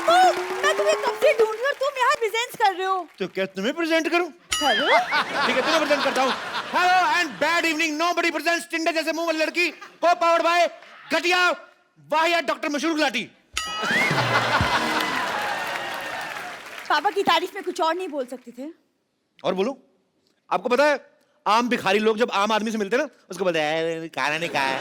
पप्पू, मैं तुम्हें कब से ढूंढ रही हूँ, तुम यहाँ प्रेजेंट कर रहे हो। तो क्या तुम्हें प्रेजेंट करूं? करो। ठीक है, तुम्हें प्रेजेंट करता हूं। Hello and bad evening, nobody presents टिंडे जैसे मुंह वाली लड़की को पावर्ड बाय घटिया वाहियात डॉक्टर मशहूर गुलाटी। पापा की तारीफ में कुछ और नहीं बोल सकते थे? और बोलो, आपको पता है आम भिखारी लोग जब आम आदमी से मिलते हैं ना, उसको बोलते हैं खाना नहीं खाया।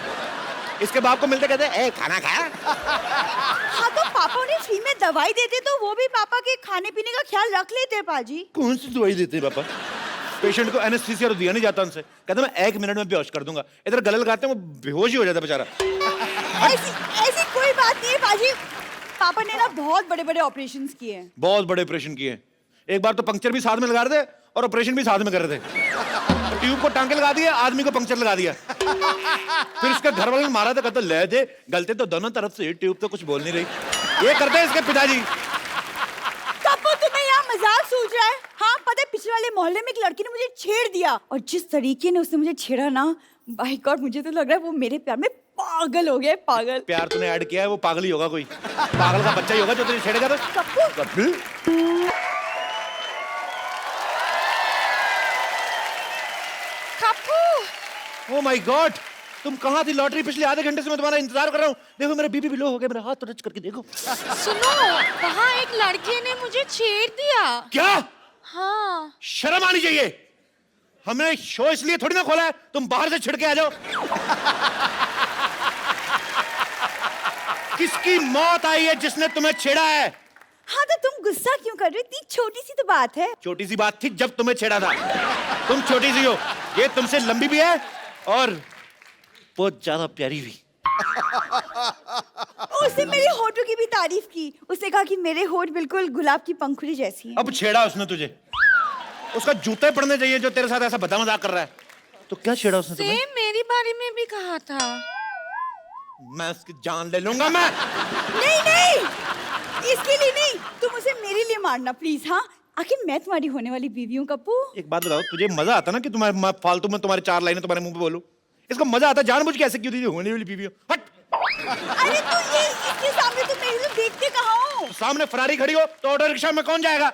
इसके बाप को मिलते कहते हैं ए खाना खाया। हाँ तो पापा उन्हें फ्री में दवाई देते तो वो भी पापा के खाने पीने का ख्याल रख लेते पाजी। कौन सी दवाई देते हैं पापा? पेशेंट को एनेस्थीसिया दिया नहीं जाता उनसे, कहते मैं 1 मिनट में बेहोश कर दूंगा। इधर गले लगाते हैं वो बेहोश ही हो जाता बेचारा। ऐसी कोई बात नहीं है पाजी, पापा ने ना बहुत बड़े बड़े ऑपरेशंस किए हैं। बहुत बड़े ऑपरेशन किए हैं। एक बार तो पंक्चर भी साथ में लगा रहे थे और ऑपरेशन भी साथ में कर रहे थे। ट्यूब को टांके लगा दिया, आदमी को पंक्चर लगा दिया। फिर इसके घर वाले ने मारा था, कहते ले दे गलते तो दोनों तरफ से, ट्यूब तो कुछ बोल नहीं रही। ये करते हैं इसके पिताजी। कब तुम्हें यहाँ मजाक सूझ रहा है? हाँ पता है, पिछले वाले मोहल्ले में एक लड़की ने मुझे छेड़ दिया और जिस तरीके ने उसने मुझे छेड़ा ना, बाय गॉड मुझे तो लग रहा है वो मेरे प्यार में पागल हो गया है, पागल। प्यार तूने ऐड किया है, वो पागल ही होगा, कोई पागल का बच्चा ही होगा जो तुझे छेड़ेगा। तो कप्पू ओह माय गॉड, तुम कहाँ थी? लॉटरी पिछले आधे घंटे से मैं तुम्हारा इंतजार कर रहा हूँ। देखो मेरा बीपी भी लो हो गया, मेरा हाथ तो टच करके देखो। सुनो, वहाँ एक लड़के ने मुझे छेड़ दिया। क्या? हाँ। शर्म आनी चाहिए। हमने शो इसलिए थोड़ी ना खोला है तुम बाहर से छिड़के आ जाओ। किसकी मौत आई है जिसने तुम्हें छेड़ा है? हाँ तो तुम गुस्सा क्यों कर रहे हो? इतनी छोटी सी तो बात है। छोटी सी बात थी जब तुम्हें छेड़ा था। तुम छोटी सी हो, ये तुमसे लंबी भी है और बहुत ज्यादा प्यारी भी। उसने मेरे होठों की भी तारीफ की। उसने कहा कि मेरे होठ बिल्कुल गुलाब की पंखुड़ी जैसी हैं। अब छेड़ा उसने तुझे, उसका जूते पड़ने चाहिए जो तेरे साथ ऐसा बता मजाक कर रहा है। तो क्या छेड़ा उसने तुम्हें? सेम मेरी बारे में भी कहा था। मैं उसकी जान ले लूंगा मैं। नहीं नहीं, इसके लिए नहीं, तुम उसे मेरे लिए मारना प्लीज। हाँ आखिर मैं तुम्हारी होने वाली बीवी हूँ कप्पू। एक बात बताओ, तुझे मजा आता ना कि तुम्हारे फालतू में तुम्हारे 4 लाइनें तुम्हारे मुंह पे बोलूं? इसको मजा आता जानबूझ के ऐसे क्यों दी होने वाली बीवी हो? हट। अरे तो ये इसके सामने तुम मेरी तो देखते कहाँ हो? सामने फरारी खड़ी हो तो ऑटो रिक्शा में कौन जाएगा?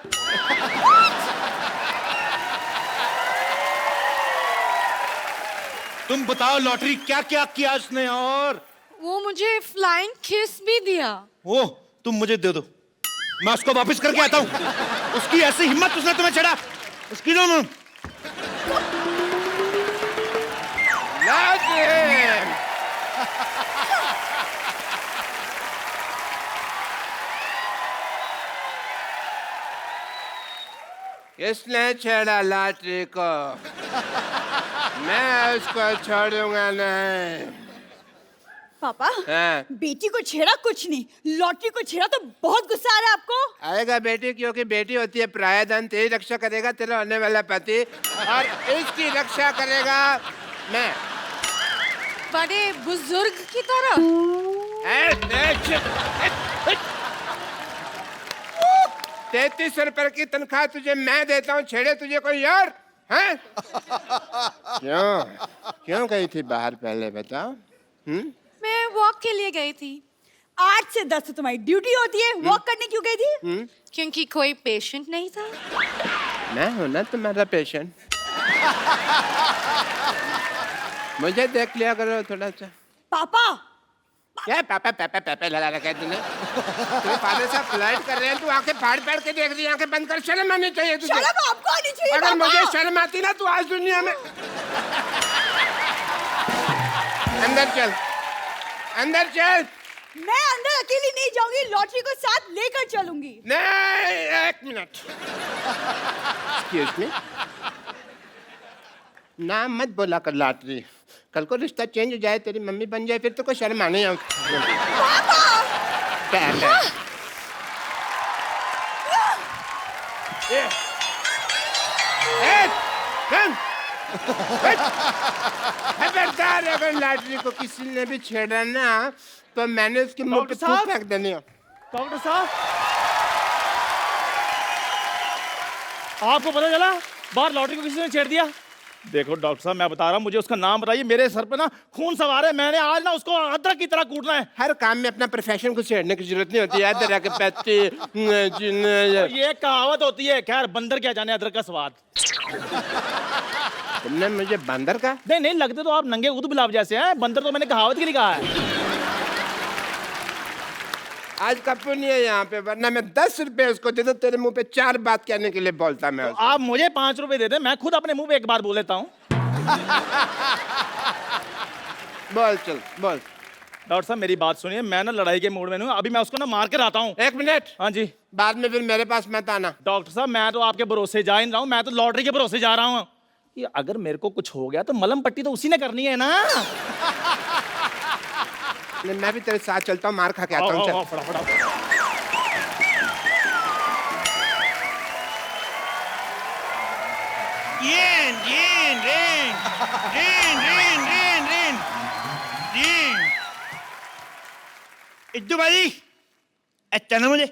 तुम बताओ लॉटरी क्या क्या किया उसने? और वो मुझे फ्लाइंग किस भी दिया। वो तुम मुझे दे दो, मैं उसको वापस करके आता हूँ। उसकी ऐसी हिम्मत, उसने तुम्हें छेड़ा, उसकी जो किसने छेड़ा लॉटरी को? मैं उसको छोड़ूंगा नहीं। पापा हाँ। बेटी को छेड़ा कुछ नहीं, लॉटरी को छेड़ा तो बहुत गुस्सा आ रहा है आपको। आएगा बेटी, क्योंकि बेटी होती है प्रायधन। तेरी रक्षा करेगा तेरा होने वाला पति और इसकी रक्षा करेगा मैं, बड़े बुजुर्ग की तरह। 33 रुपए की तनख्वाह तुझे मैं देता हूँ, छेड़े तुझे कोई और? हैं? क्यों क्यों गई थी बाहर पहले बताओ? मैं वॉक के लिए गई थी। 8 से 10 तो तुम्हारी ड्यूटी होती है, वॉक करने क्यों गई थी? क्योंकि कोई पेशेंट नहीं था। मैं हूं ना तुम्हारा पेशेंट। मुझे देख लिया करो थोड़ा सा। पापा क्या पापा पापा पापा लगा रखा है तूने? तेरे फादर साहब फ्लाइट कर रहे हैं, तू आंखें फाड़ फाड़ के देख रही है। आंखें बंद कर, शर्म आनी चाहिए तुझे। शर्म आपको आनी चाहिए। अगर पापा मुझे शर्म आती ना तू आज दुनिया में। अंदर चल, अंदर चल। मैं अंदर अकेली नहीं जाऊंगी, लॉटरी को साथ लेकर चलूंगी। नहीं, 1 मिनट। एक्सक्यूज मी, नाम मत बोला कर लॉटरी। कल को रिश्ता चेंज हो जाए, तेरी मम्मी बन जाए, फिर तो कोई शर्म आने। खबरदार, अगर लॉटरी को किसी ने भी छेड़ा ना तो मैंने उसके मुंह पे थूक फेंक देनी है। डॉक्टर साहब, आपको पता चला बाहर लॉटरी को किसी ने छेड़ दिया? देखो डॉक्टर साहब, मैं बता रहा हूँ, मुझे उसका नाम बताइए। मेरे सर पे ना खून सवार है, मैंने आज ना उसको अदरक की तरह कूटना है। हर काम में अपना प्रोफेशन को छेड़ने की जरूरत नहीं होती है। इधर आके पैसे ये कहावत होती है। खैर, बंदर क्या जाने अदरक का स्वाद। तुमने मुझे बंदर का? नहीं नहीं, लगते तो आप नंगे ऊद गुलाब जैसे हैं। बंदर तो मैंने कहावत के लिए कहा है। आज कपूर नहीं है यहाँ पे, वरना मैं 10 रुपए उसको दे दूं, तेरे मुंह पे 4 बात कहने के लिए बोलता मैं उसको। आप मुझे 5 रुपए दे दें, मैं खुद अपने मुंह पे एक बार बोल लेता हूँ। बोल चल बोल। डॉक्टर साहब मेरी बात सुनिए, मैं ना लड़ाई के मूड में हूँ। अभी मैं उसको ना मार के आता हूँ। 1 मिनट। हाँ जी बाद में फिर मेरे पास मत आना। डॉक्टर साहब, मैं तो आपके भरोसे जा ही नहीं रहा हूँ, मैं तो लॉटरी के भरोसे जा रहा हूँ। ये अगर मेरे को कुछ हो गया तो मलम पट्टी तो उसी ने करनी है ना। नहीं, मैं भी तेरे साथ चलता हूँ, मार खा के आता हूँ। चल। फटाफट। इद्दू भाई, अचानक मुझे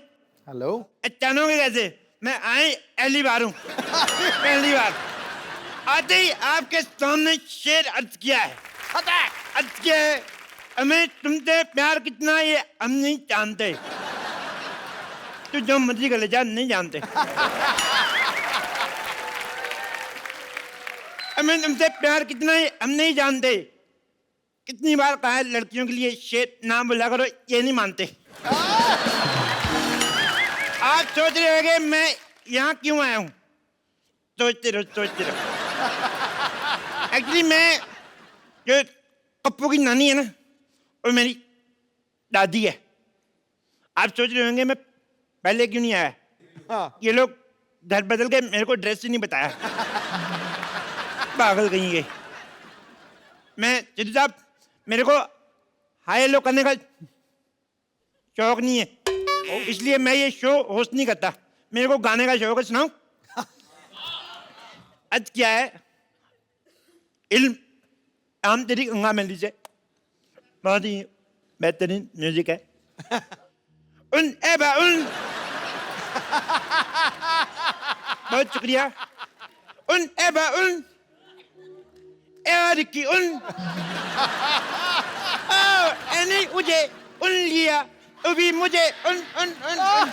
हेलो। अचानक कैसे? मैं आई पहली बार हूँ। पहली बार आते ही आपके सामने शेर अर्ज किया है। अर्ज किया है, हमें तुमसे प्यार कितना ये हम नहीं जानते। तू जो मर्जी कर ले जा, नहीं जानते। हमें तुमसे प्यार कितना है हम नहीं जानते। कितनी बार कहा है लड़कियों के लिए शेर नाम बोला करो, ये नहीं मानते। आप सोच रहे होंगे मैं यहाँ क्यों आया हूँ। सोचते रहो। एक्चुअली मैं जो पप्पू की नानी है ना, वो मेरी दादी है। आप सोच रहे होंगे मैं पहले क्यों नहीं आया। हाँ। ये लोग घर बदल के मेरे को ड्रेस ही नहीं बताया। पागल कहीं गए। मैं सिद्धू साहब, मेरे को हाई लो करने का शौक नहीं है, इसलिए मैं ये शो होस्ट नहीं करता। मेरे को गाने का शौक है। सुनाऊं? आज क्या है, इल्म आम तेरी गंगा में लीजिए, बहुत ही बेहतरीन म्यूजिक है। उन एबा उन, बहुत शुक्रिया। उन एबा उन की उन एनी मुझे उन लिया, अभी मुझे उन उन उन, उन।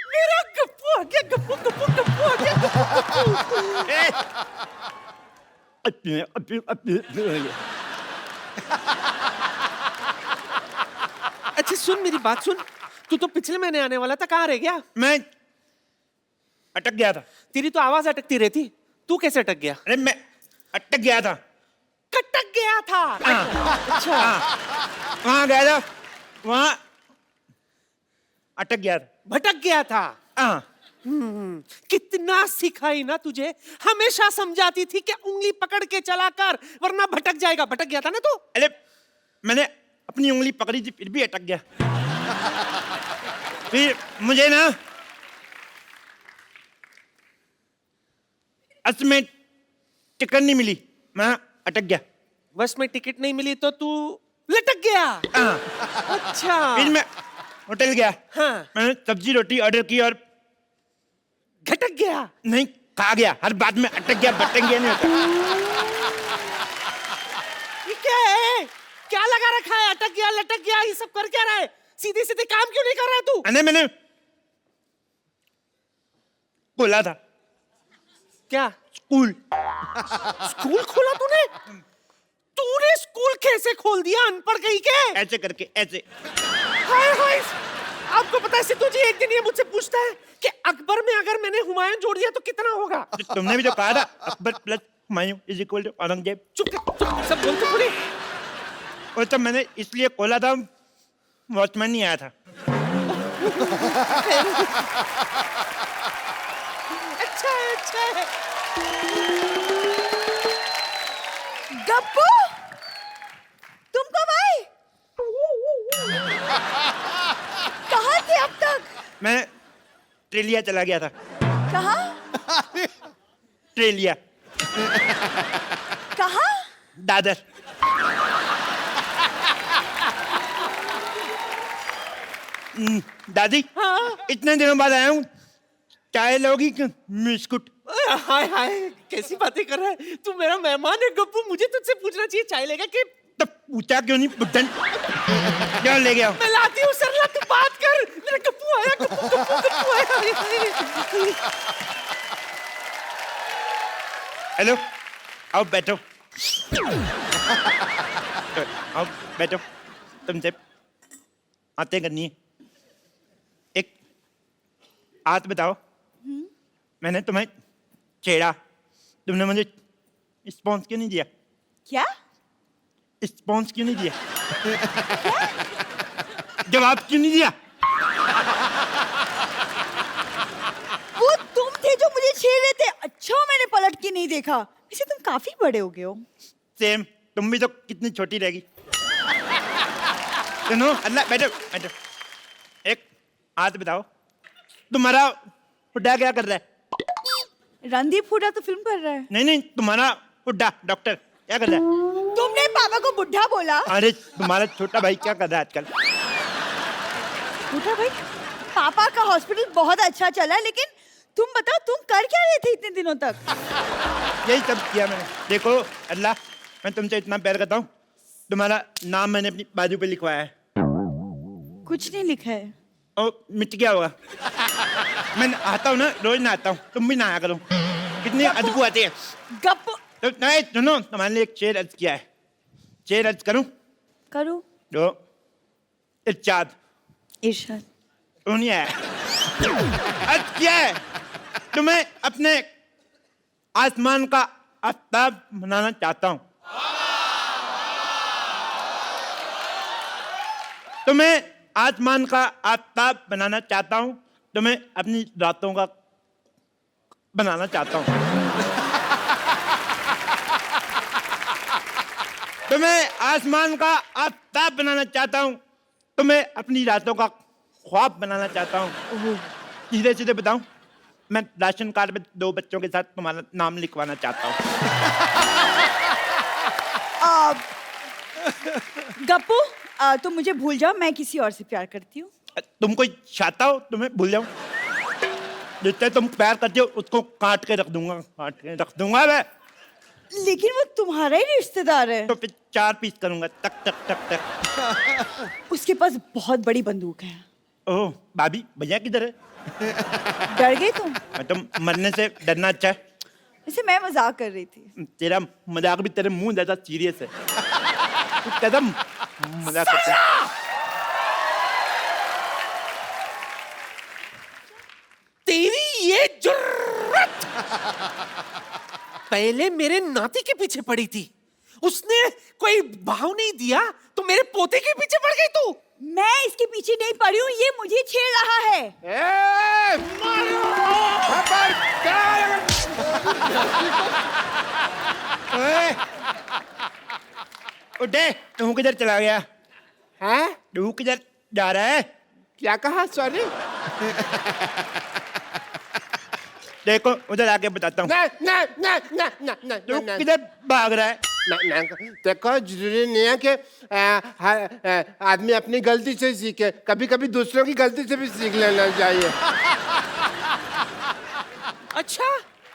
मेरा गप्पू आ गया, गप्पू गप्पू गप्पू आ गया, अच्छा सुन, मेरी बात सुन। तू तो पिछले महीने आने वाला था, कहाँ रह गया? मैं अटक गया था। तेरी तो आवाज अटकती रहती, तू कैसे अटक गया? अरे मैं अटक गया था। कटक गया था। अच्छा। वहां गया था, वहां अटक गया था। भटक गया था। हाँ। कितना सिखाई ना तुझे, हमेशा समझाती थी कि उंगली पकड़ के चला कर वरना भटक जाएगा। भटक गया था ना तू। अरे मैंने अपनी उंगली पकड़ी थी, फिर भी अटक गया। फिर मुझे ना असल में टिकट नहीं मिली, मैं अटक गया। बस में टिकट नहीं मिली तो तू लटक गया। हाँ। अच्छा। फिर मैं होटल गया। हाँ। मैंने सब्जी रोटी ऑर्डर की और घटक गया। नहीं, खा गया। हर बात में अटक गया, भटक गया नहीं होता। ये क्या है? क्या लगा रखा है? अटक गया, लटक गया, ये सब कर क्या रहा है? सीधे सीधे काम क्यों नहीं कर रहा है तू? अरे मैंने बोला था क्या? स्कूल। स्कूल खोला तूने? तूने स्कूल कैसे खोल दिया, अनपढ़ कहीं के? ऐसे करके ऐसे। हाय हाय। आपको पता है सिद्धू जी, एक दिन ये मुझसे पूछता है कि अकबर में अगर मैंने हुमायूं जोड़ दिया तो कितना होगा? तुमने भी जो कहा था, Akbar plus Humayun is equal to Aurangzeb. चुप कर, चुप, सब बोलते पूरे। वो तो मैंने इसलिए खोला था, वॉचमैन नहीं आया था। अच्छा अच्छा। गप्पू, तुम कब आए? कहाँ थे अब तक? मैं ट्रेलिया चला गया था। कहाँ? ट्रेलिया। कहाँ? दादर। दादी, इतने दिनों बाद आया हूँ, चाय लोगी कि बिस्कुट? हाय हाय, कैसी बातें कर रहा है तू? मेरा मेहमान है गप्पू, मुझे तुझसे पूछना चाहिए चाय लेगा कि? तो पूछा क्यों नहीं बुड्ढन? क्या ले गया? मैं लाती हूँ सरला, तू बात कर। मेरा गप्पू आया, गप्पू आया। हेलो, आओ बैठो। आओ बैठो, तुमसे बातें करनी है। एक बात बताओ, मैंने तुम्हें छेड़ा, तुमने मुझे रिस्पॉन्स क्यों नहीं दिया? क्या? रिस्पॉन्स क्यों नहीं दिया? जवाब क्यों नहीं दिया? वो तुम थे जो मुझे छेड़ रहे थे। अच्छा, मैंने पलट के नहीं देखा। वैसे तुम काफी बड़े हो गए हो। सेम, तुम भी तो कितनी छोटी रहेगी। सुनो, अल्लाह, बैठो बैठो। एक बात बताओ, तुम्हारा हुड्डा क्या कर रहा है? रणदीप हुड्डा तो फिल्म कर रहा है। नहीं, तुम्हारा हुड्डा डॉक्टर क्या कर रहा है? तुमने पापा को बुढ़ा बोला। अरे तुम्हारा छोटा भाई क्या कर रहा है आजकल? बुढ़ा भाई? पापा का हॉस्पिटल बहुत अच्छा चला, लेकिन तुम बताओ, तुम कर क्या रहे थे इतने दिनों तक? यही सब किया मैंने। देखो अल्लाह, मैं तुमसे इतना प्यार करता हूँ, तुम्हारा नाम मैंने अपनी बाजू पे लिखवाया है। कुछ नहीं लिखा है। ओ, मिट गया होगा। मैं आता हूँ ना, रोज नहाता हूँ, तुम भी नहाया करो। कितनी अदबू आती है। गप तो नहीं, सुनो, तुम्हारे लिए एक शेर अर्ज किया है। शेर अर्ज करूं? करो। जो इरशाद इरशाद। सुनिए, अर्ज किया है, तुम्हें अपने आसमान का आफ्ताब बनाना चाहता हूं। तुम्हें आसमान का आफ्ताब बनाना चाहता हूं, तुम्हें अपनी रातों का बनाना चाहता हूं। तुम्हें आसमान का आफ्ताब बनाना चाहता हूं, तुम्हें अपनी रातों का ख्वाब बनाना चाहता हूं। सीधे सीधे बताऊं, मैं राशन कार्ड में 2 बच्चों के साथ तुम्हारा नाम लिखवाना चाहता हूं। गप्पू, तुम मुझे भूल जाओ, मैं किसी और से प्यार करती हूँ। तुम कोई चाहता हो तुम्हें भूल जाऊं? जिससे तुम प्यार करते हो उसको काट के रख दूंगा, काट के रख दूंगा मैं। लेकिन वो तुम्हारा ही रिश्तेदार है। तो फिर 4 पीस करूंगा, टक टक टक टक। उसके पास बहुत बड़ी बंदूक है। ओह, भाभी भैया किधर है? डर गए तुम? तुम मरने से डरना अच्छा है। वैसे मैं मजाक कर रही थी। तेरा मजाक भी तेरे मुंह जैसा सीरियस है। तू कदम मजाक करता है। तेरी ये जुर्रत पहले मेरे नाती के पीछे पड़ी थी, उसने कोई भाव नहीं दिया तो मेरे पोते के पीछे पड़ गई तू। मैं इसके पीछे नहीं पड़ी हूँ, ये मुझे छेड़ रहा है। ए, उठे, तू किधर चला गया? हैं? तू किधर जा रहा है? क्या कहा? सॉरी। देखो उधर आके बताता हूँ। ना ना ना ना ना ना तू ना किधर भाग रहा है? ना, देखो, जरूरी नहीं है कि आदमी अपनी गलती से सीखे, कभी कभी दूसरों की गलती से भी सीख लेना चाहिए। अच्छा,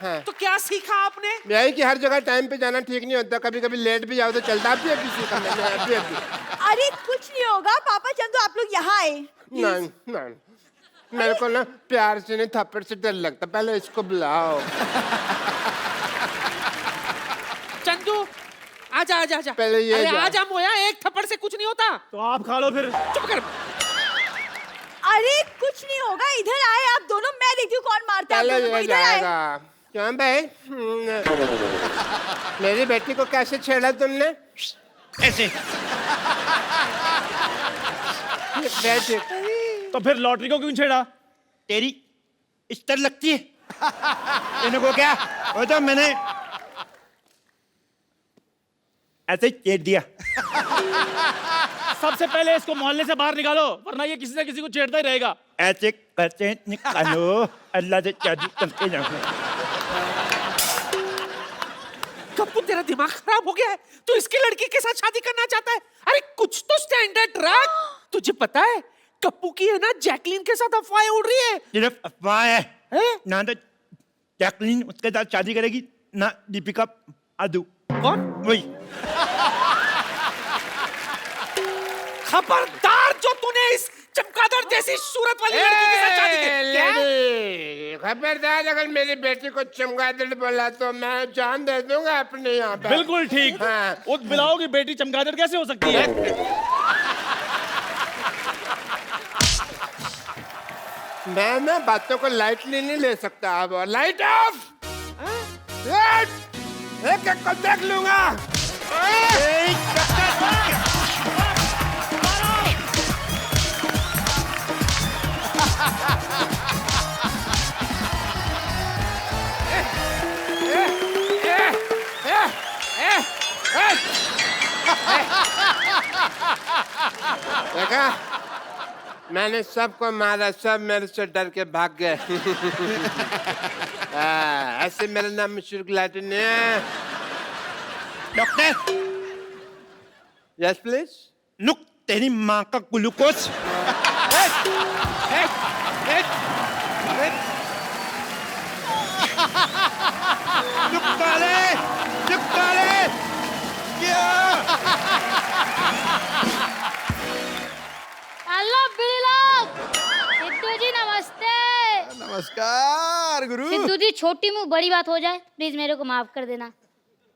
हाँ। तो क्या सीखा आपने? यही कि हर जगह टाइम पे जाना ठीक नहीं होता, कभी कभी लेट भी जाओ तो चलता भी है किसी का। मैंने अभी अरे कुछ नहीं होगा पापा, चंदू आप लोग यहाँ आए। नहीं नहीं, मेरे को ना प्यार से नहीं, थप्पड़ से डर लगता। पहले इसको बुलाओ। चंदू, आजा आजा आजा। पहले ये अरे जा। आजा मोया, एक थप्पड़ से कुछ नहीं होता। तो आप खा लो फिर। चुप कर। अरे कुछ नहीं होगा, इधर आए आप दोनों, मैं देखती हूँ कौन मारता है आप पहले दोनों को। ये इधर आए। जाएगा। क्यों भाई? मेरी बेटी को कैसे छेड़ा तुमने? ऐसे। बेटी तो फिर लॉटरी को क्यों छेड़ा? तेरी इस्तर लगती है। तेने को क्या? वो तो मैंने ऐसे ही छेड़ दिया। सबसे पहले इसको मोहल्ले से बाहर निकालो, वरना ये किसी न किसी को छेड़ता ही रहेगा। ऐसे करते निकालो, अल्लाह से जादू करके जाऊंगा। कप्पू तेरा दिमाग खराब हो गया है? तू इसकी लड़की के साथ शादी करना चाहता है? अरे कुछ तो स्टैंडर्ड रख। तुझे पता है कप्पू की है ना जैकलीन के साथ अफवाहें उड़ रही है। सिर्फ अफवाह है। हैं? ना तो जैकलीन उसके साथ शादी करेगी, ना दीपिका आदू। कौन? वही। खबरदार जो तूने इस चमगादड़ जैसी सूरत वाली लड़की के साथ शादी की। क्या? लेडी, खबरदार अगर मेरी बेटी को चमगादड़ बोला तो मैं जान दे दूंगा अपने यहाँ पे। बिल्कुल ठीक। हाँ। उस बिलाओ की बेटी चमगादड़ कैसे हो सकती है? मैं ना बातों को लाइटली नहीं ले सकता। अब लाइट ऑफ। एक एक को देख लूंगा। देखा, मैंने सबको मारा, सब मेरे से डर के भाग गए। ऐसे मेरा नाम मशहूर गुलाटी नहीं है। Doctor, yes please. नुक तेरी माँ का ग्लूकोज। हेलो बिलाल। सिद्धू जी नमस्ते। नमस्कार गुरु। सिद्धू जी छोटी मुंह बड़ी बात हो जाए, प्लीज मेरे को माफ कर देना,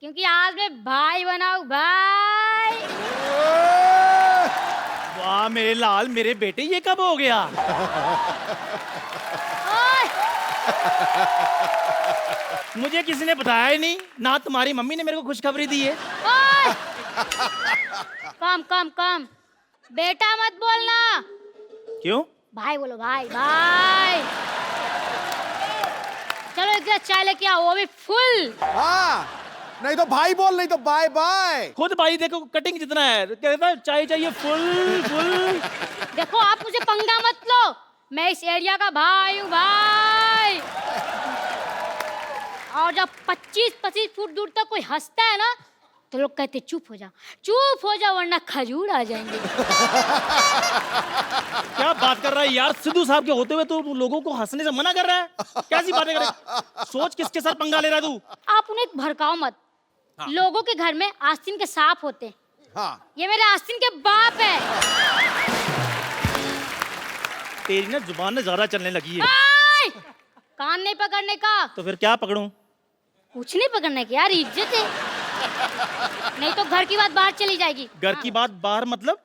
क्योंकि आज मैं भाई बनाऊं भाई। वाह मेरे लाल, मेरे बेटे, ये कब हो गया? ओए, मुझे किसी ने बताया ही नहीं, ना तुम्हारी मम्मी ने मेरे को खुशखबरी दी है। ओए। कम कम कम, बेटा मत बोलना, क्यों? भाई बोलो, भाई भाई। चलो एक गिलास चाय लेके आओ, वो भी फुल। हाँ, नहीं तो भाई बोल, नहीं तो बाय बाय। खुद भाई देखो कटिंग जितना है, कहता है चाय चाहिए फुल फुल। देखो आप मुझे पंगा मत लो, मैं इस एरिया का भाई हूँ भाई। और जब 25-25 फुट दूर तक कोई हंसता है ना, तो लोग कहते चुप हो जा वरना खजूर आ जाएंगे। क्या बात कर रहा है यार, सिद्धू साहब के होते हुए तो लोगों को हंसने से मना कर रहा है? कैसी बातें कर रहा है? सोच किसके साथ पंगा ले रहा है तू? आप उन्हें भड़काओ मत। लोगों के घर में आस्तीन के सांप होते हैं। हाँ, ये मेरे आस्तीन के बाप है। तेरी ना जुबान में ज्यादा चलने लगी है। आय! कान नहीं पकड़ने का। तो फिर क्या पकड़ूं? कुछ नहीं पकड़ने की यार, इज्जत है, नहीं तो घर की बात बाहर चली जाएगी। घर की बात बाहर मतलब?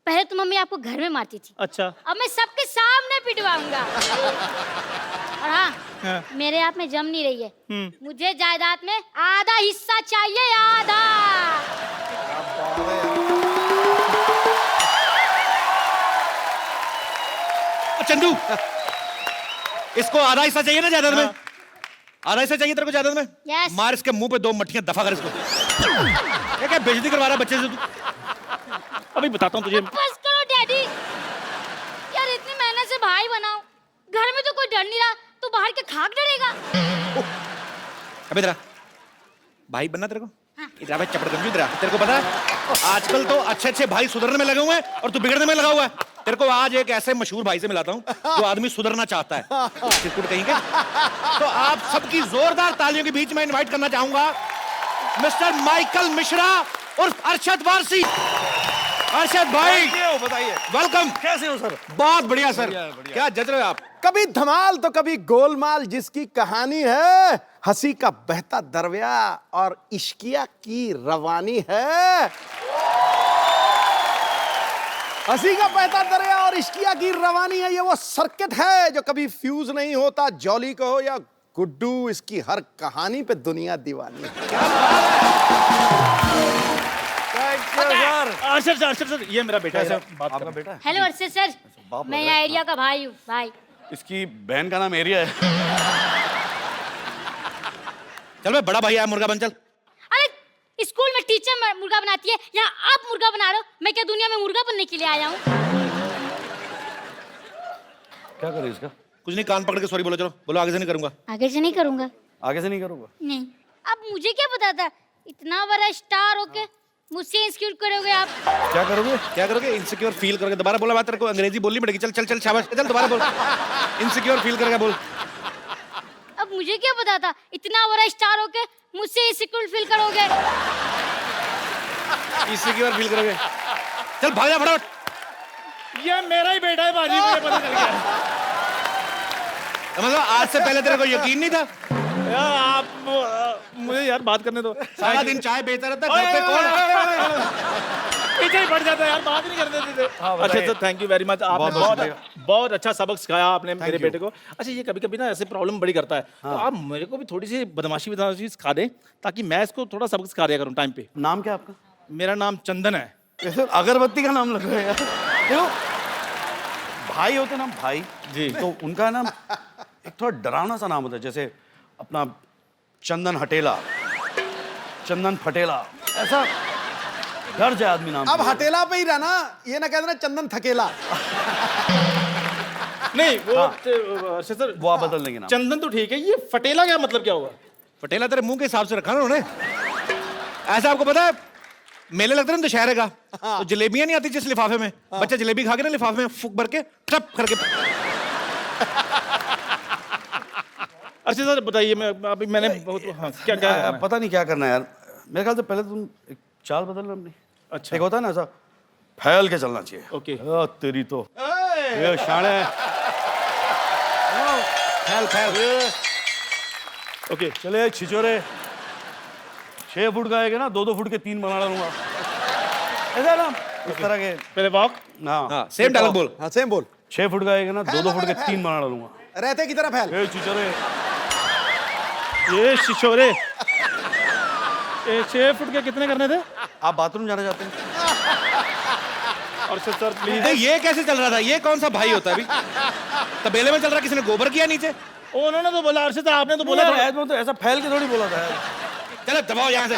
पहले तो मम्मी आपको घर में मारती थी, अच्छा। अब मैं सबके सामने पिटवाऊंगा। और हाँ, हाँ। मेरे आप में जम नहीं रही है, मुझे जायदाद में आधा हिस्सा चाहिए, आधा। चंदू, इसको आधा हिस्सा चाहिए ना जायदाद में? आधा हिस्सा चाहिए तेरे को जायदाद में? Yes. मार इसके मुंह पे 2 मट्ठियां, दफा कर इसको। ये क्या बेइज्जती करवा रहा है बच्चे से तू? अभी बताता हूँ तुझे। बस करो डैडी, यार इतनी मेहनत से भाई बनाओ, घर में तो कोई डर नहीं रहा, तो बाहर के खाक डरेगा। अबे तेरा भाई बनना तेरे को? इधर भाई चपड़ गंजू तेरा। तेरे को पता है आजकल तो अच्छे भाई सुधरने में लगे हुए हैं और तू बिगड़ने में लगा हुआ है। तेरे को आज एक ऐसे मशहूर भाई से मिलाता हूँ जो आदमी सुधरना चाहता है। चिरकुट कहेंगे। तो आप सबकी जोरदार तालियों के बीच में इनवाइट करना चाहूंगा मिस्टर माइकल मिश्रा उर्फ अरशद वारसी। अरशद भाई बताइए वेलकम। कैसे हो सर? बहुत बढ़िया सर। क्या जज रहे हो आप? कभी धमाल तो कभी गोलमाल, जिसकी कहानी है हंसी का बहता दरया और इश्किया की रवानी है। हंसी का बहता दरिया और इश्किया की रवानी है, ये वो सर्किट है जो कभी फ्यूज नहीं होता। जॉली कहो या गुड्डू, इसकी हर कहानी पे दुनिया दीवानी है। अर्शद सर, ये मेरा बेटा है। आपका बेटा है? हेलो अर्शद सर, मैं यहाँ एरिया का भाई हूँ भाई। इसकी बहन का नाम एरिया है। चल भाई, बड़ा भाई आया, मुर्गा बन चल। अरे स्कूल में टीचर मुर्गा बनाती है, यहाँ आप मुर्गा बना रहे हो। मैं क्या दुनिया में मुर्गा बनने के लिए आया हूँ? क्या करे इसका? कुछ नहीं, कान पकड़ के सॉरी बोलो। चलो बोलो, आगे से नहीं करूंगा। आगे से नहीं करूंगा। आगे से नहीं करूंगा। नहीं। अब मुझे क्या पता था इतना बड़ा स्टार होके मुझसे इंस्क्यूर करोगे आप। क्या करोगे, क्या करोगे? इनसिक्योर फील करोगे। दोबारा बोला बात, तेरे को अंग्रेजी बोलनी पड़ेगी। चल चल चल शाबाश, चल दोबारा बोल। इनसिक्योर फील करेगा, बोल। अब मुझे क्या पता था इतना बड़ा स्टार होके मुझसे इंसिक्योर फील करोगे। इनसिक्योर फील करोगे। चल भाग जा फटाफट। ये मेरा ही बेटा है बाजी, मुझे पता चल गया। मतलब आज से पहले तेरे को यकीन नहीं था? यार आप मुझे यार बात करने दो। सारा दिन चाय बेचता रहता है, घर पे कौन? पीछे ही पड़ जाता है यार, बात नहीं करने देते। अच्छा sir, thank you very much. आपने बहुत अच्छा सबक सिखाया आपने मेरे बेटे को। अच्छा ये कभी कभी ना ऐसे प्रॉब्लम बड़ी करता है, तो आप मेरे को भी थोड़ी सी बदमाशी सिखा दें ताकि मैं इसको थोड़ा सबक सिखा दिया करूँ टाइम पे। नाम क्या आपका? मेरा नाम चंदन है। ऐसे अगरबत्ती का नाम लग रहा है यार। देखो भाई होते ना भाई जी, तो उनका ना एक थोड़ा डरावना सा नाम होता है, जैसे अपना चंदन हटेला, चंदन फटेला, ऐसा डर जाए आदमी नाम अब से। हटेला पे ही रहना, ये ना कह देना चंदन थकेला। नहीं वो अच्छा सर, वो आप बदल देंगे नाम। चंदन तो ठीक है, ये फटेला क्या मतलब क्या हुआ? पटेला तेरे मुंह के हिसाब से रखा ना उन्होंने। ऐसा आपको पता है, मेले लगते हैं ना दशहरे का, तो जलेबियां नहीं आती जिस लिफाफे में, बच्चा जलेबी खा के ना लिफाफे में फूक भर के टप करके। अच्छा सर बताइए, मैं अभी मैंने बहुत क्या क्या करना है? पता नहीं क्या करना है यार। मेरे ख्याल से पहले तुम एक चाल बदलना अपनी। अच्छा एक होता है ना ऐसा फैल के चलना चाहिए। ओके। तेरी तो ये शाणे। फैल फैल। ओके चले छिचोरे, 6 फुट का है ना, 2-2 फुट के 3 बना डालूंगा। ऐसा ना इस तरह के। पहले वॉक। हाँ सेम डायलॉग बोल। हाँ सेम बोल। 6 फुट का है ना, 2-2 फुट के 3 बना डालूंगा। रहते की तरह फैल। ए छिचोरे, ये शिशोरे, ये 6 फुट के कितने करने थे? आप बाथरूम जाना चाहते हैं? और सर प्लीज। ये कैसे चल रहा था? ये कौन सा भाई होता है अभी? तबेले में चल रहा, किसी ने गोबर किया नीचे? उन्होंने तो बोला, अर्षद आपने तो बोला यार, था। ऐसा तो ऐसा फैल के थोड़ी बोला था यार। चलो दबाओ यहाँ से।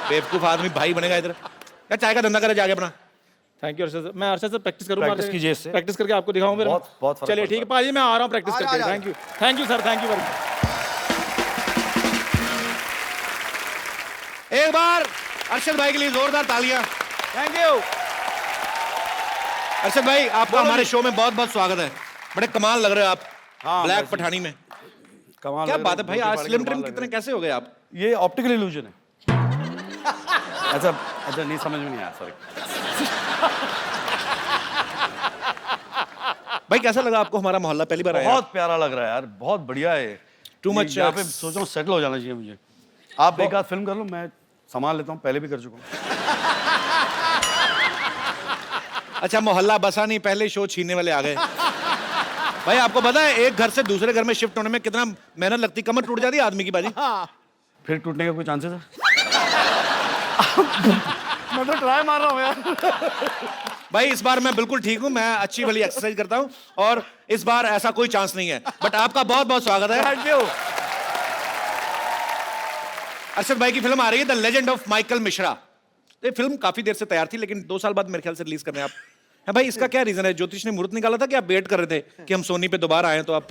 बेवकूफ आदमी भाई बनेगा इधर। क्या चाय का धंधा करे जाके अपना। Thank you Arshad sir. मैं अर्षद सर प्रैक्टिस करूंगा। प्रैक्टिस कीजिए इससे। प्रैक्टिस करके आपको दिखाऊं फिर। बहुत फर्क चलिए ठीक है पड़ता पाजी, मैं आ रहा हूँ प्रैक्टिस आ जा, करके। आ जा। Thank you sir, thank you very much. एक बार अरशद भाई के लिए जोरदार तालियां। Thank you. अरशद भाई आपका हमारे शो में बहुत बहुत स्वागत है। बड़े कमाल लग रहे हो आप। हाँ, ब्लैक वैसे ही। पठानी में। कमाल क्या लग बात रहा है भाई, धोती आज फाड़ के स्लिम कमाल ट्रिम लग कितने रहा कैसे हो गए आप? है। ये ऑप्टिकल इल्यूजन है। अच्छा अच्छा, नहीं समझ में नहीं आया, सॉरी। भाई कैसा लगा आपको हमारा मोहल्ला? पहली बार आया? बहुत प्यारा लग रहा है यार, बहुत बढ़िया है। Too much यहाँ पे सोच रहा हूँ सेटल हो जाना चाहिए मुझे। आप एक आध फिल्म कर लो, मैं संभाल लेता हूँ, पहले भी कर चुका हूँ। अच्छा मोहल्ला बसा नहीं, पहले शो छीनने वाले आ गए। भाई आपको पता है एक घर से दूसरे घर में शिफ्ट होने में कितना मेहनत लगती, कमर टूट जाती है आदमी की बाजी। फिर टूटने का कोई चांसेस है? मैं तो ट्राई मार रहा हूँ यार। भाई इस बार मैं बिल्कुल ठीक हूँ, मैं अच्छी वाली एक्सरसाइज करता हूँ और इस बार ऐसा कोई चांस नहीं है। बट आपका बहुत बहुत स्वागत है। Thank you. अरशद भाई की फिल्म आ रही है the legend of Michael Mishra. ये फिल्म काफी देर से तैयार थी लेकिन 2 साल बाद मेरे ख्याल से रिलीज करने आप है। भाई इसका क्या रीजन है? ज्योतिष ने मुहूर्त निकाला था कि आप वेट कर रहे थे कि हम सोनी पे दोबारा आए तो आप?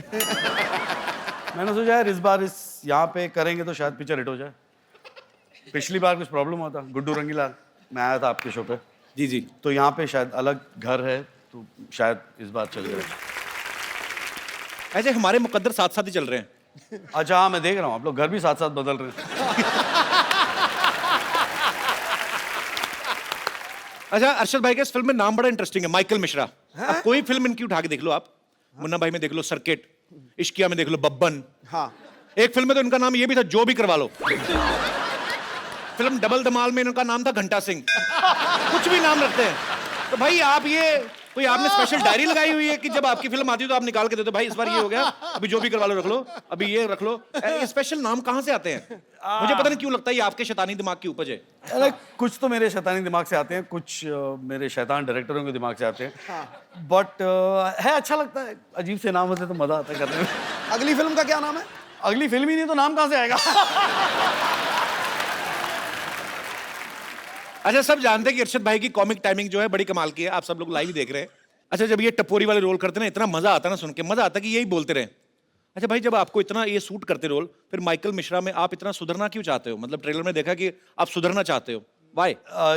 मैंने सोचा यार इस बार इस यहाँ पे करेंगे तो शायद पिक्चर हिट हो जाए। पिछली बार कुछ प्रॉब्लम हुआ था, गुड्डू रंगीला मैं आया था आपके शो पे, जी जी। तो यहाँ पे शायद अलग घर है तो शायद इस बार चल जाए। ऐसे हमारे मुकद्दर साथ साथ ही चल रहे हैं। अच्छा हाँ, मैं देख रहा हूँ आप लोग घर भी साथ साथ बदल रहे हैं। अच्छा अरशद भाई के इस फिल्म में नाम बड़ा इंटरेस्टिंग है, माइकल मिश्रा। अब कोई फिल्म इनकी उठा के देख लो आप, मुन्ना भाई में देख लो सर्किट, इश्किया में देख लो बब्बन। हाँ एक फिल्म में तो इनका नाम ये भी था जो भी करवा लो। फिल्म डबल धमाल में इनका नाम था घंटा सिंह। कुछ भी नाम रखते हैं। तो भाई आप ये कोई आपने स्पेशल डायरी लगाई हुई है कि जब आपकी फिल्म आती है तो आप निकाल के देते हो भाई इस बार ये हो गया, अभी जो भी करवा लो रख लो, अभी ये रख लो। ये स्पेशल नाम कहाँ से आते हैं? मुझे पता नहीं क्यों लगता है ये आपके शैतानी दिमाग की उपज है। अरे कुछ तो मेरे शैतानी दिमाग से आते हैं, कुछ मेरे शैतान डायरेक्टरों के दिमाग से आते हैं। बट है अच्छा लगता है, अजीब से नाम होते तो मजा आता है करने में। अगली फिल्म का क्या नाम है? अगली फिल्म ही नहीं तो नाम कहाँ से आएगा? अच्छा सब जानते हैं कि अरशद भाई की कॉमिक टाइमिंग जो है बड़ी कमाल की है, आप सब लोग लाइव देख रहे हैं। अच्छा जब ये टपोरी वाले रोल करते हैं ना, इतना मजा आता है ना सुन के, मजा आता है कि यही बोलते रहे। अच्छा भाई, जब आपको इतना ये सूट करते रोल, फिर माइकल मिश्रा में आप इतना सुधरना क्यों चाहते हो? मतलब ट्रेलर में देखा कि आप सुधरना चाहते हो, वाई?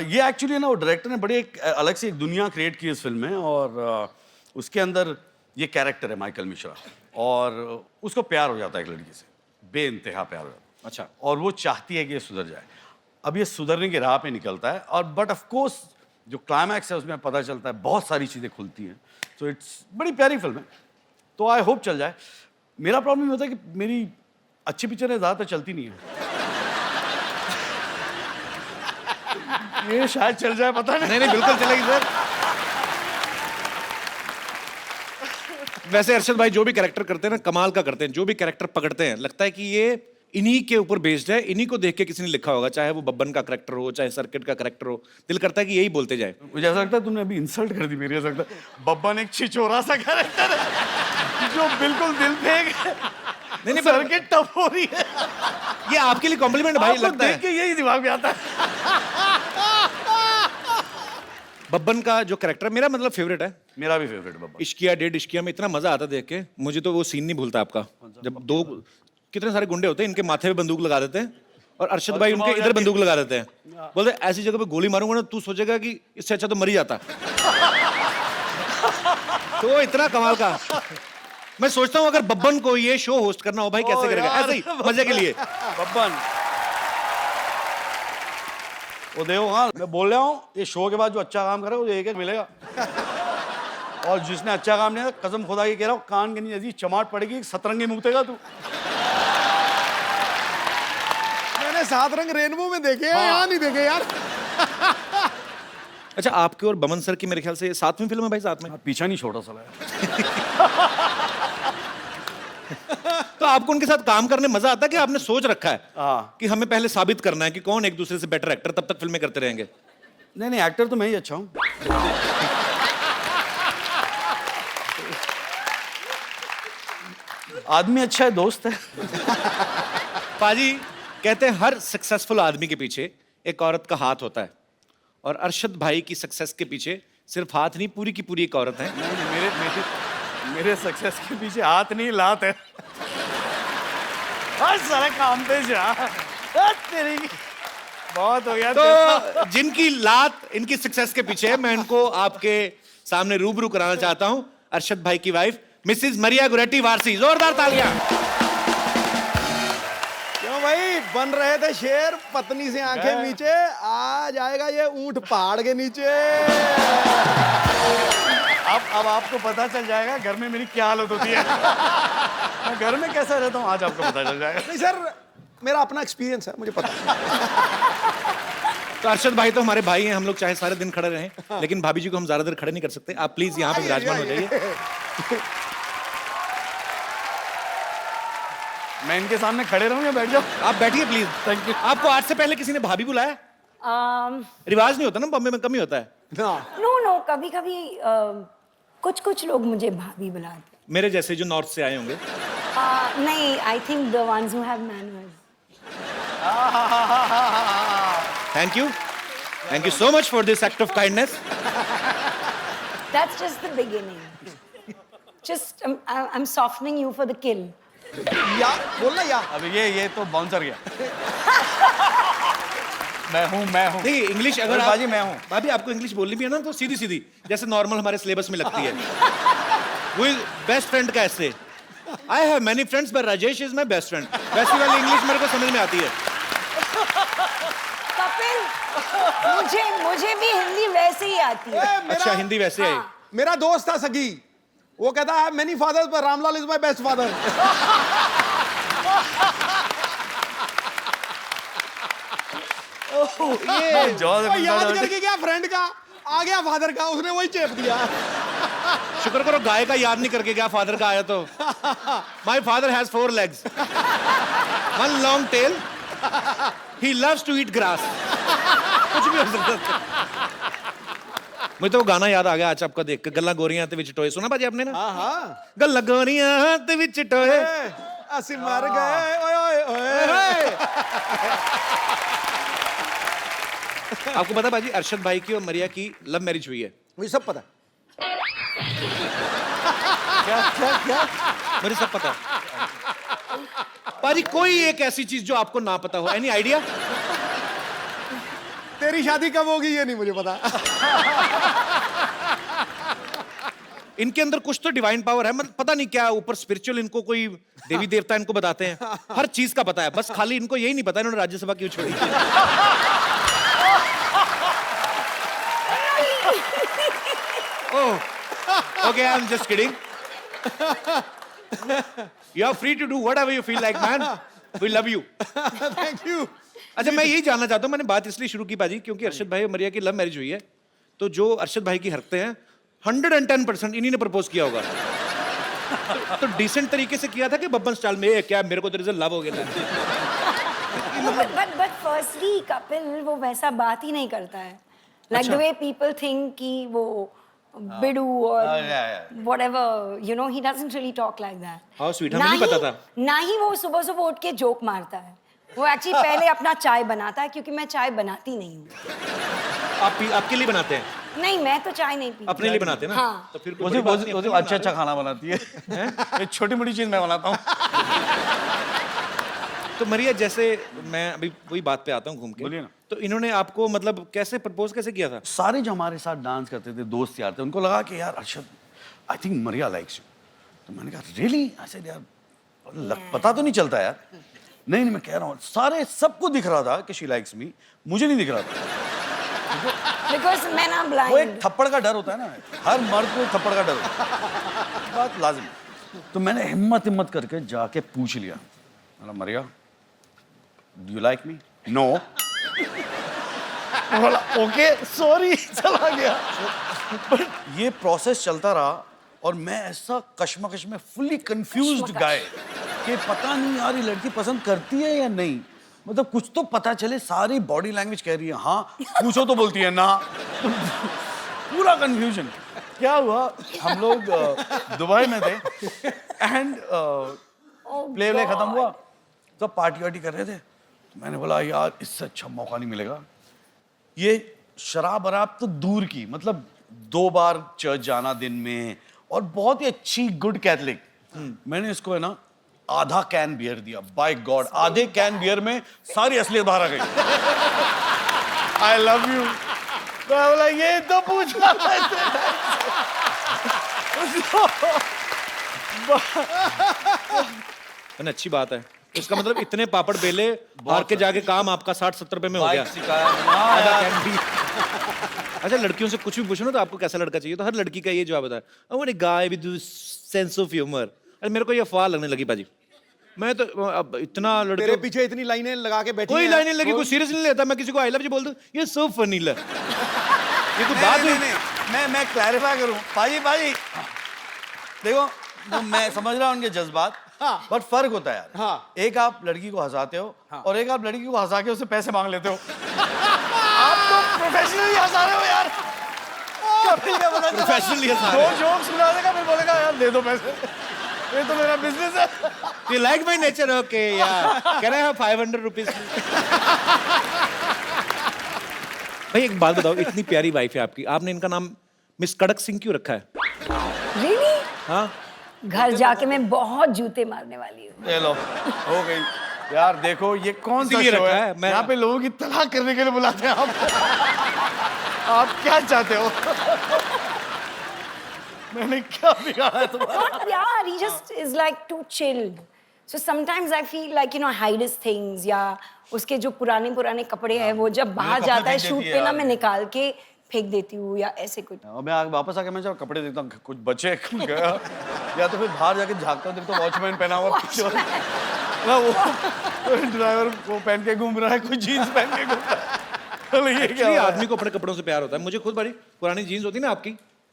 ये एक्चुअली ना वो डायरेक्टर ने बड़ी एक अलग से एक दुनिया क्रिएट की इस फिल्म में, और उसके अंदर ये कैरेक्टर है माइकल मिश्रा, और उसको प्यार हो जाता है एक लड़की से, बेइंतहा प्यार हो जाता है। अच्छा। और वो चाहती है कि ये सुधर जाए। अब ये सुधरने की राह पे निकलता है, और बट ऑफ कोर्स जो क्लाइमैक्स है उसमें पता चलता है बहुत सारी चीज़ें खुलती हैं। तो इट्स बड़ी प्यारी फिल्म है, तो आई होप चल जाए। मेरा प्रॉब्लम ये होता है कि मेरी अच्छी पिक्चरें ज़्यादातर चलती नहीं है। ये शायद चल जाए, पता नहीं। नहीं नहीं, बिल्कुल चलेगी सर। वैसे अरशद भाई जो भी कैरेक्टर करते हैं ना, कमाल का करते हैं। जो भी कैरेक्टर पकड़ते हैं, लगता है कि ये इन्हीं के ऊपर बेस्ड है, इन्हीं को देख के किसी ने लिखा होगा, चाहे वो बब्बन का कैरेक्टर हो, चाहे सर्किट का कैरेक्टर हो। दिल करता है कि यही बोलते जाए। मुझे ऐसा लगता है तुमने अभी इंसल्ट कर दी मेरी। ऐसा लगता है बब्बन एक छिछोरा सा कैरेक्टर है जो बिल्कुल दिल पे नहीं सर्किट टफ हो रही है। ये आपके लिए कॉम्प्लीमेंट भाई आपको लगता देख है। के यही दिमाग में आता है। बब्बन का जो कैरेक्टर मेरा मतलब फेवरेट है। मेरा भी फेवरेट बब्बन। इश्किया, डेढ़ इश्किया में इतना मजा आता देख के। मुझे तो वो सीन नहीं भूलता आपका, जब दो कितने सारे गुंडे होते हैं, इनके माथे पे बंदूक लगा देते हैं और अरशद भाई उनके इधर बंदूक लगा देते हैं। बोलते ऐसी जगह पे गोली मारूंगा ना, तू सोचेगा कि इससे अच्छा तो मर ही जाता। तो इतना कमाल का। मैं सोचता हूँ अगर बब्बन को ये शो होस्ट करना हो भाई, कैसे करेगा? ऐसे ही मजे के लिए। बब्बन वो देखो, हाँ मैं बोल रहा हूँ, ये शो के बाद जो अच्छा काम करे वो एक मिलेगा, और जिसने अच्छा काम नहीं किया, कसम खुदा की कह रहा हूँ, कान के नीचे ऐसी चमाट पड़ेगी, सतरंगी मुक्तेगा तू। मैंने 7 रंग रेनबो में देखे हैं, यहाँ नहीं देखे यार। अच्छा, आपके और बमन सर की मेरे ख्याल से 7वीं फिल्म है भाई, साथ में। पीछा नहीं छोटा साला। तो आपको उनके साथ काम करने मजा आता है कि आपने सोच रखा है हाँ। कि हमें पहले साबित करना है कि कौन एक दूसरे से बेटर एक्टर, तब तक फिल्में करते रहेंगे? नहीं नहीं, एक्टर तो मैं ही अच्छा हूँ। आदमी अच्छा है, दोस्त है। पाजी कहते हैं हर सक्सेसफुल आदमी के पीछे एक औरत का हाथ होता है, और अरशद भाई की सक्सेस के पीछे सिर्फ हाथ नहीं, पूरी की पूरी एक औरत है। मेरे सक्सेस के पीछे हाथ नहीं, लात है। हर सारा काम पे जा। तेरी बहुत हो गया। तो जिनकी लात इनकी सक्सेस के पीछे है, मैं इनको आपके सामने रूबरू कराना चाहता हूं। अरशद भाई की वाइफ मिसेस मरिया गुरेटी वारसी, जोरदार तालियां। क्यों भाई, बन रहे थे शेर, पत्नी से आंखें नीचे, आ जाएगा ये ऊंट पहाड़ के नीचे। अब आपको पता चल जाएगा घर में मेरी क्या हालत होती है। मैं घर में कैसा रहता हूँ आज आपको पता चल जाएगा। नहीं सर, मेरा अपना एक्सपीरियंस है, मुझे पता है। तो अरशद भाई तो हमारे भाई हैं, हम लोग चाहे सारे दिन खड़े रहें, लेकिन भाभी जी को हम ज्यादा देर खड़े नहीं कर सकते। आप प्लीज यहाँ पे विराजमान हो जाइए। मैं इनके सामने खड़े रहूं या बैठ जाऊं? आप बैठिए प्लीज। Thank you. आपको आज से पहले किसी ने भाभी बुलाया? रिवाज नहीं होता ना, बॉम्बे में कम ही होता है। नो, कभी कभी कुछ लोग मुझे भाभी बुलाते हैं। मेरे जैसे जो नॉर्थ से आए होंगे। नहीं, I think the ones who have manners. Thank you so much for this act of kindness. That's just the beginning. Just I'm softening you for the kill. या बोलना या। अब ये तो बाउंसर गया। मैं हूँ। देखिए इंग्लिश अगर बाजी मैं हूँ। भाभी आपको इंग्लिश बोलनी भी है ना, तो सीधी सीधी जैसे नॉर्मल हमारे सिलेबस में लगती है। वो बेस्ट फ्रेंड का ऐसे, I have many friends but Rajesh is my best friend, वैसी वाली इंग्लिश मेरे को समझ में आती है। कपिल, मुझे भी हिंदी वैसे ही आती है। अच्छा, हिंदी वैसे है। मेरा दोस्त था सगी, वो कहता है मेनी फादर्स पर Ramlal is my best father. याद करके गया फ्रेंड का, आ गया फादर का, उसने वही चेप दिया। शुक्र करो गाय का याद नहीं करके गया, फादर का आया तो। My father has 4 legs, 1 long tail, he loves to eat grass। कुछ भी हो सकता है। मुझे तो वो गाना याद आ गया आज आपका देख के, गल्ला गोरियां ते विच टोए। सुना भाजी आपने ना? हाँ, गल्ला गोरियां ते विच टोए, असि मर गए, ओए ओए ओए। आपको पता बाजी, अरशद भाई की और मरिया की लव मैरिज हुई है? मुझे सब पता है। क्या मुझे सब पता है। पाजी कोई एक ऐसी चीज जो आपको ना पता हो, एनी आइडिया? तेरी शादी कब होगी ये नहीं मुझे पता। इनके अंदर कुछ तो डिवाइन पावर है, मतलब पता नहीं क्या ऊपर स्पिरिचुअल, इनको कोई देवी देवता इनको बताते हैं, हर चीज का पता है, बस खाली इनको यही नहीं पता इन्होंने राज्यसभा क्यों छोड़ी। ओह, okay, I am just kidding. You are free to do whatever you feel like man, we love you. Thank you. अच्छा, मैं यही जानना चाहता हूँ, मैंने बात इसलिए शुरू की पाजी क्योंकि अरशद भाई और मरिया की लव मैरिज हुई है, तो जो अरशद भाई की हरकतें हैं 110% इन्हीं ने प्रपोज किया होगा। तो डिसेंट तरीके से किया था कि बब्बन स्टाइल में, "ए, क्या मेरे को तेरे से लव हो गया था"? बट फर्स्टली कपिल वो वैसा बात ही नहीं करता है, like the way people think कि वो बिडू और whatever, you know, he doesn't really talk like that. How sweet, हमें नहीं पता था। ना ही वो सुबह सुबह उठ के जोक मारता है, वो एक्चुअली पहले अपना चाय बनाता है, क्योंकि मैं चाय बनाती नहीं हूँ। आपके लिए बनाते हैं? नहीं, मैं तो चाय नहीं पीती। अपने लिए बनाते हैं ना? हाँ। तो फिर वो अच्छा खाना बनाती है। एक छोटी मोटी चीज मैं बनाता हूँ। तो मरिया, जैसे मैं अभी वही बात पे आता हूँ घूम के, बोलिए ना। तो इन्होंने आपको मतलब कैसे प्रपोज कैसे किया था? सारे जो हमारे साथ डांस करते थे, दोस्त यार थे, उनको लगा कि यार Arshad, I think Maria likes you. तो मैंने कहा रियली? ऐसे यार पता तो नहीं चलता यार। नहीं, मैं कह रहा हूँ, सारे सबको दिख रहा था कि शी लाइक्स मी, मुझे नहीं दिख रहा था। बिकॉज मैं ना वो ब्लाइंड। एक थप्पड़ का डर होता है ना, हर मर्द को थप्पड़ का डर होता है, बात लाजिम। तो मैंने हिम्मत करके जाके पूछ लिया, Maria, do you like me? No. बोला ओके सॉरी, चला गया। बट ये प्रोसेस चलता रहा और मैं ऐसा कश्मकश में फुल्ली कंफ्यूज्ड गाय कि पता नहीं यार ये लड़की पसंद करती है या नहीं, मतलब कुछ तो पता चले। सारी बॉडी लैंग्वेज कह रही है हाँ, पूछो तो बोलती है ना। पूरा कंफ्यूजन। क्या हुआ, हम लोग दुबई में थे एंड प्ले खत्म हुआ, तो पार्टी वार्टी कर रहे थे। तो मैंने बोला यार इससे अच्छा मौका नहीं मिलेगा, ये शराब वराब तो दूर की, मतलब 2 बार चर्च जाना दिन में और बहुत ही अच्छी गुड कैथलिक। मैंने इसको है ना आधा कैन बियर दिया, बाय गॉड आधे कैन बियर में सारी असलियत बाहर आ गई। I love you. तो मैं बोला ये तो पूछना है। अच्छी बात है, इसका मतलब इतने पापड़ बेले हार के जाके काम आपका 60-70 रुपए में हो गया। आधा कैन भी। अच्छा, लड़कियों से कुछ भी पूछो ना तो आपको कैसा लड़का चाहिए, तो हर लड़की का ये जवाब होता है, I want a guy with sense of humour. अरे मेरे को ये अफवाह लगने लगी पाजी, मैं तो अब इतना लड़के तेरे पीछे इतनी लाइनें लगा के बैठी कोई हैं। लाइनें लगी, कोई सीरियस नहीं लेता। मैं किसी को आई लव यू बोल दूं, ये सो फनी है। ये कोई बात नहीं। मैं क्लैरिफाई करूं, पाजी देखो, तो मैं समझ रहा हूं उनके जज्बात, बट फर्क होता है यार। हाँ। एक आप लड़की को हंसाते हो और एक आप लड़की को हंसा के उससे पैसे मांग लेते हो। आप तो प्रोफेशनली हंसा रहे हो यार। प्रोफेशनली हंसा दो जोक सुना देगा फिर बोलेगा यार दे दो पैसे, ये तो मेरा बिजनेस है। You like my nature? Okay, yeah. Can I have 500 rupees? भाई एक बात बताओ, इतनी प्यारी वाइफ है आपकी, आपने इनका नाम मिस कड़क सिंह क्यों रखा है? Really? हाँ? घर जाके मैं बहुत जूते मारने वाली हूँ। ये लो, हो गई यार। देखो ये कौन सा इसीलिए शो रखा है, है, मैं- यहाँ पे लोगों की तलाक करने के लिए बुलाते हैं आप। आप क्या चाहते हो? मैंने क्या बिगाड़ा है तुम्हारा? Not प्यार, he just is like too chill. So sometimes I feel like, you know, hide his things, या उसके जो पुराने कपड़े हैं वो जब बाहर कपड़े जाता है फेंक शूट देती है पे ना, यार। मैं निकाल के फेंक देती हूँ या ऐसे कुछ। और मैं वापस आके मैं जब कपड़े देखता हूँ कुछ बचे गया, या तो फिर बाहर जाके झाँकता हूँ, देखता हूँ वॉचमैन पहना हुआ पीछे वाला। ना वो ड्राइवर वो पहन के घूम रहा है, कोई जीन्स पहन के घूम रहा है। ये क्या Actually, हो रहा है? आदमी को अपने कपड़ों से प्यार होता है। मुझे खुद बड़ी पुरानी जीन्स होती है ना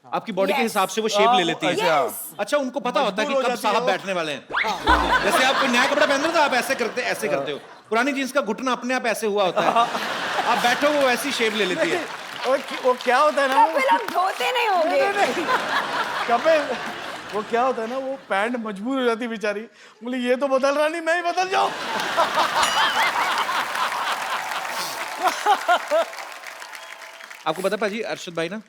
आपकी बॉडी के Yes. हिसाब से वो शेप ले लेती है। Yes. अच्छा, उनको पता होता है कि मजबूर हो कब जाती है साहब वो। बैठने वाले हैं। जैसे आप कोई नया कपड़ा पहनते हो तो आप ऐसे करते हो। पुरानी जीन्स का घुटना अपने आप ऐसे हुआ होता है, आप बैठो वो ऐसी शेप ले लेती है। वो क्या होता है ना, कपिल अब धोते नहीं होंगे। कपिल वो क्या होता है ना, वो पैंट मजबूर हो जाती है बेचारी, बोली ये तो बदल रहा नहीं, मैं ही बदल जाऊं। आपको पता पाजी, अरशद भाई ना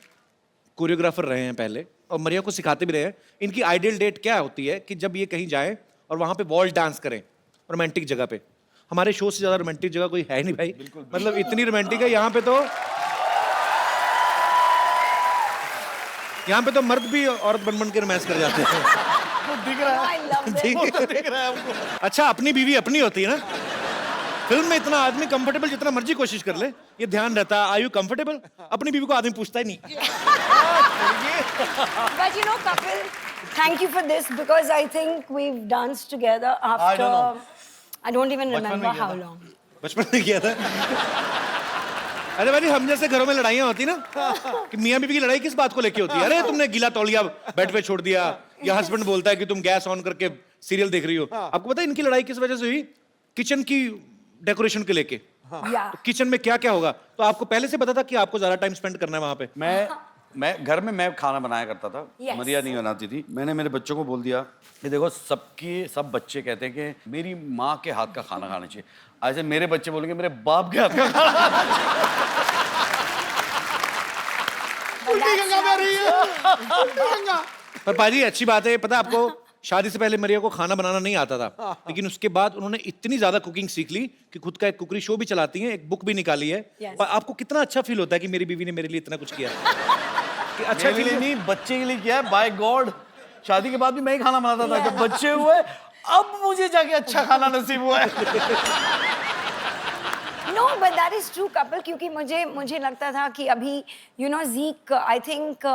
कोरियोग्राफर रहे हैं पहले और मरिया को सिखाते भी रहे हैं। इनकी आइडियल डेट क्या होती है कि जब ये कहीं जाए और वहां पे वॉल डांस करें, रोमांटिक जगह पे। हमारे शो से ज्यादा रोमांटिक जगह कोई है नहीं भाई, मतलब इतनी रोमांटिक है यहाँ पे तो मर्द भी औरत बन के रोमांस कर जाते हैं। I love this. दिख रहा है हमको। अच्छा, अपनी बीवी अपनी होती है ना। फिल्म में इतना आदमी कंफर्टेबल जितना मर्जी कोशिश कर ले, ये ध्यान रहता है, आर यू कंफर्टेबल? अपनी बीवी को आदमी पूछता ही नहीं। But you know, Kapil, thank you for this because I think we've danced together after I don't even remember how long. बचपन में किया था। अरे भाई, हम जैसे घरों में लड़ाइयाँ होती ना कि मियाँ बीवी की लड़ाई किस बात को लेके होती है? अरे तुमने गीला तौलिया बेड पे छोड़ दिया, या हस्बैंड बोलता है कि तुम गैस ऑन करके सीरियल देख रही हो। आपको पता है इनकी लड़ाई किस वजह से हुई? किचन की डेकोरेशन के लेके। Yeah. तो किचन में क्या क्या होगा, तो आपको पहले से पता था कि आपको ज्यादा टाइम स्पेंड करना है वहां पे? मैं घर में मैं खाना बनाया करता था। Yes. मरिया नहीं बनाती थी। मैंने मेरे बच्चों को बोल दिया कि देखो, सब बच्चे कहते हैं कि मेरी माँ के हाथ का खाना खाना चाहिए। ऐसे मेरे बच्चे बोलेंगे मेरे बाप के हाथ का खाना। पर पाजी अच्छी बात है, पता है आपको, शादी से पहले मरिया को खाना बनाना नहीं आता था, लेकिन उसके बाद उन्होंने इतनी ज्यादा कुकिंग सीख ली कि खुद का एक कुकरी शो भी चलाती हैं, एक बुक भी निकाली है। Yes. पर आपको कितना अच्छा फील होता है कि मेरी बीवी ने मेरे लिए इतना कुछ किया? कि अच्छा मेरे लिए फील नहीं, बच्चे के लिए किया है। बाय गॉड, शादी के बाद भी मैं ही खाना बनाता था। जब बच्चे हुए, अब मुझे जाके अच्छा खाना नसीब हुआ है। No, but that is true, Kapil, क्योंकि मुझे लगता था कि अभी you know Zeke, I think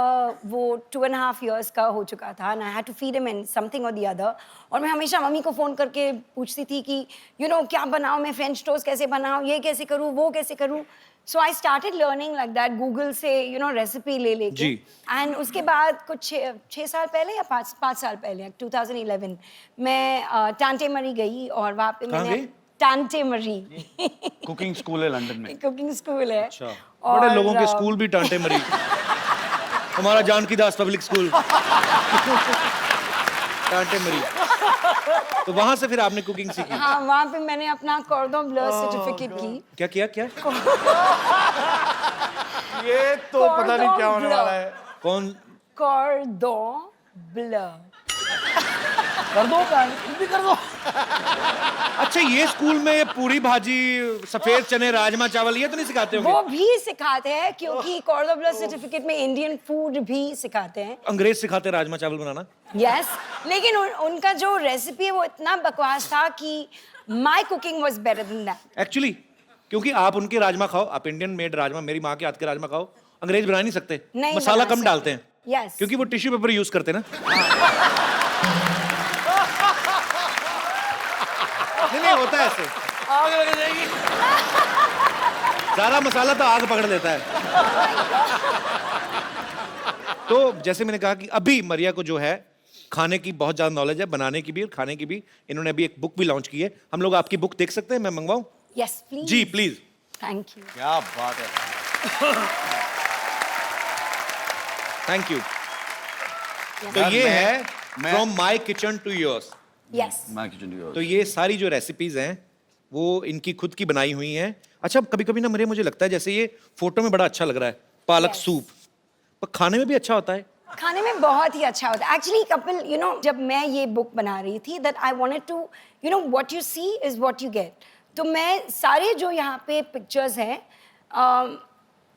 वो 2.5 years का हो चुका था, and I had to feed him in something or the other. और मैं हमेशा मम्मी को फोन करके पूछती थी कि you know क्या बनाऊँ मैं, फ्रेंच टोस्ट कैसे बनाऊँ, ये कैसे करूँ, वो कैसे करूँ। So I started learning like that, Google से you know रेसिपी ले लेके। जी। And उसके बाद कुछ 6 साल पहले या 5 साल पहले, 2011 मैं टांटे मरी गई और वहाँ पे कहाँ मैंने गई? टांटे मरी कुकिंग स्कूल है लंदन में। कुकिंग स्कूल है। अच्छा, बड़े लोगों के स्कूल भी टांटे मरी। हमारा जानकी दास पब्लिक स्कूल टांटे मरी। तो वहां से फिर आपने कुकिंग सीखी? हाँ, वहाँ पे मैंने अपना कॉर्डन ब्लू सर्टिफिकेट की। क्या? ये तो पता नहीं क्या होने वाला है। कौन? कॉर्डन ब्लू। कर दो, भी कर दो। अच्छा, ये स्कूल में ये पूरी भाजी, सफेद चने, राजमा चावल ये तो नहीं सिखाते होंगे? वो भी सिखाते हैं क्योंकि कॉर्डन ब्लू सर्टिफिकेट में इंडियन फूड भी सिखाते हैं। अंग्रेज सिखाते हैं राजमा चावल बनाना? यस, लेकिन उनका जो रेसिपी है वो इतना बकवास था कि my cooking was better than that. Actually क्योंकि आप उनके राजमा खाओ, आप इंडियन मेड राजमा, मेरी माँ के हाथ के राजमा खाओ, अंग्रेज बना नहीं सकते। नहीं मसाला बना कम सकते। डालते हैं। यस, क्योंकि वो टिश्यू पेपर यूज करते हैं ना। नहीं होता है ऐसे। आग लग जाएगी। ज्यादा मसाला तो आग पकड़ लेता है। तो जैसे मैंने कहा कि अभी मरिया को जो है खाने की बहुत ज्यादा नॉलेज है, बनाने की भी और खाने की भी। इन्होंने अभी एक बुक भी लॉन्च की है। हम लोग आपकी बुक देख सकते हैं? मैं मंगवाऊं? Yes please. जी प्लीज। Thank you. क्या बात है। Thank you. तो यार, ये है मैं- from my kitchen to yours. Yes, मैं किचन तो ये सारी जो रेसिपीज हैं वो इनकी खुद की बनाई हुई हैं। अच्छा, कभी कभी ना मरिया मुझे लगता है जैसे ये फोटो में बड़ा अच्छा लग रहा है, पालक Yes. सूप, पर खाने में भी अच्छा होता है। खाने में बहुत ही अच्छा होता है। एक्चुअली कपिल, यू नो, जब मैं ये बुक बना रही थी, that I wanted to, you know, what you see is what you get. तो मैं सारे जो यहाँ पे पिक्चर्स हैं,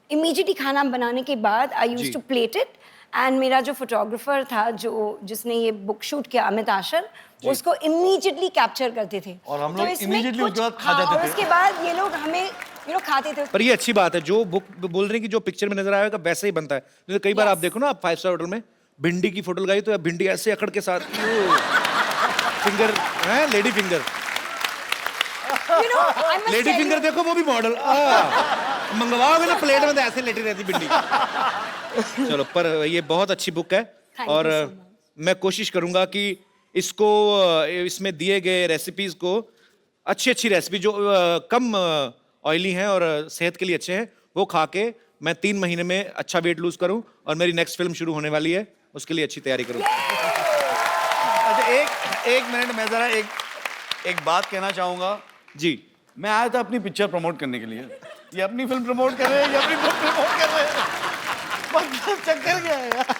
इमीडिएटली खाना बनाने के बाद I used to plate it, and मेरा जो फोटोग्राफर था जिसने ये बुक शूट किया, अमित आशर, उसको इमीडिएटली कैप्चर करते थे। और हम तो लोग इसमें immediately कुछ- उसके बाद खा हाँ, जाते और थे। उसके बाद ये लोग हमें यू नो खाते थे। पर ये अच्छी बात है, जो बुक बोल रहे हैं कि जो पिक्चर में नजर आएगा वैसे ही बनता है। जैसे कई बार Yes. आप देखो ना, आप 5 स्टार होटल में भिंडी की फोटो लगाई तो भिंडी ऐसे अकड़ के साथ फिंगर है, lady finger. You know, I must lady finger देखो, वो भी मॉडल मंगवाओगे ना प्लेट में तो ऐसे लेटी रहती भिंडी। चलो, पर ये बहुत अच्छी बुक है। Thank you और so much. मैं कोशिश करूंगा कि इसको इसमें दिए गए रेसिपीज को, अच्छी रेसिपी जो कम ऑयली हैं और सेहत के लिए अच्छे हैं, वो खा के मैं 3 महीने में अच्छा वेट लूज करूं और मेरी नेक्स्ट फिल्म शुरू होने वाली है, उसके लिए अच्छी तैयारी करूं। अच्छा, एक मिनट, मैं जरा एक बात कहना चाहूंगा। जी, मैं आया था अपनी पिक्चर प्रमोट करने के लिए। ये अपनी फिल्म प्रमोट कर रहे हैं, ये अपनी बुक प्रमोट कर रहे हैं। मतलब चक्कर क्या है यार?